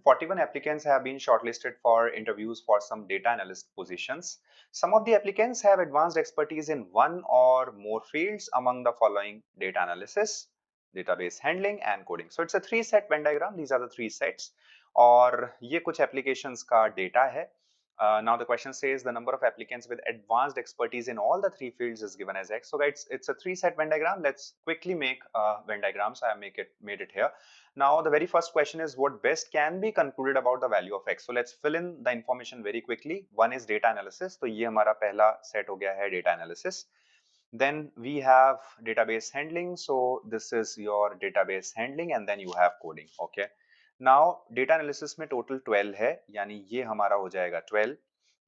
41 applicants have been shortlisted for interviews for some data analyst positions. Some of the applicants have advanced expertise in one or more fields among the following: data analysis, database handling and coding. So it's a three set Venn diagram. These are the three sets. और ये कुछ applications का data है. Now the question says the number of applicants with advanced expertise in all the three fields is given as X. So guys, it's a three set Venn diagram. Let's quickly make a Venn diagram. So I have made it here. Now the very first question is what best can be concluded about the value of X. So let's fill in the information very quickly. One is data analysis. तो ये हमारा पहला set हो गया है data analysis. Then we have database handling. So this is your database handling and then you have coding. Okay. Now data analysis में total 12 है, यानी ये हमारा हो जाएगा 12.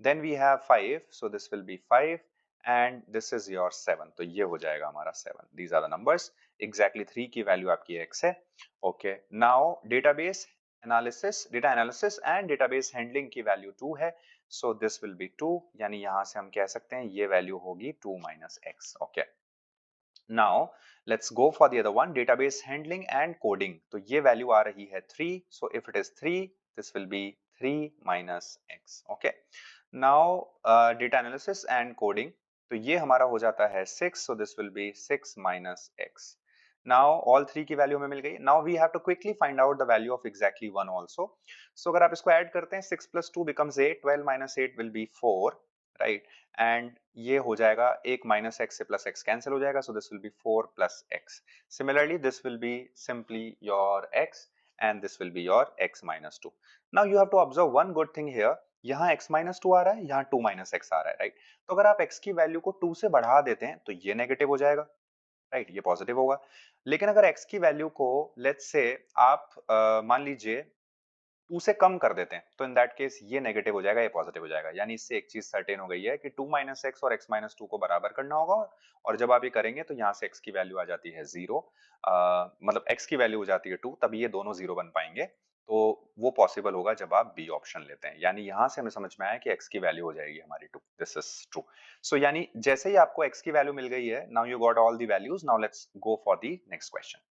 Then we have 5, so this will be 5 and this is your 7. तो ये हो जाएगा हमारा 7. These are the numbers. Exactly 3 की value आपकी x है. Okay. Now database data analysis and database handling की value 2 है. So this will be 2. यानी यहाँ से हम कह सकते हैं ये value होगी 2 minus x. Okay. Now let's go for the other one, database handling and coding. तो ये value आ रही है 3. So if it is 3, this will be 3 minus x. Okay. Now data analysis and coding. तो ये हमारा हो जाता है 6. So this will be 6 minus x. Now all 3 की value हमें मिल गई. Now we have to quickly find out the value of exactly 1 also. So अगर आप इसको add करते हैं 6 plus 2 becomes 8. 12 minus 8 will be 4. Right and ये हो जाएगा एक माइनस एक्स से प्लस एक्स कैंसिल हो जाएगा so this will be 4 plus x. Similarly this will be simply your x and this will be your x minus 2. Now you have to observe one good thing here. यहाँ x minus 2 आ रहा है, यहाँ 2 minus x आ रहा है, right. तो अगर आप x की वैल्यू को 2 से बढ़ा देते हैं तो ये नेगेटिव हो जाएगा, राइट, ये पॉजिटिव होगा. लेकिन अगर x की वैल्यू को लेट्स से आप मान लीजिए 2 से कम कर देते हैं तो इन दैट केस ये नेगेटिव हो जाएगा, ये पॉजिटिव हो जाएगा. यानी इससे एक चीज सर्टेन हो गई है कि 2 माइनस एक्स और x माइनस 2 को बराबर करना होगा और जब आप ये करेंगे तो यहाँ से x की वैल्यू आ जाती है 0, मतलब x की वैल्यू हो जाती है 2, तब ये दोनों 0 बन पाएंगे. तो वो पॉसिबल होगा जब आप बी ऑप्शन लेते हैं. यानी यहाँ से हमें समझ में आया कि x की वैल्यू हो जाएगी हमारी 2. This is true. सो यानी जैसे ही आपको x की वैल्यू मिल गई है, now you got all the values. Now let's go for the next question.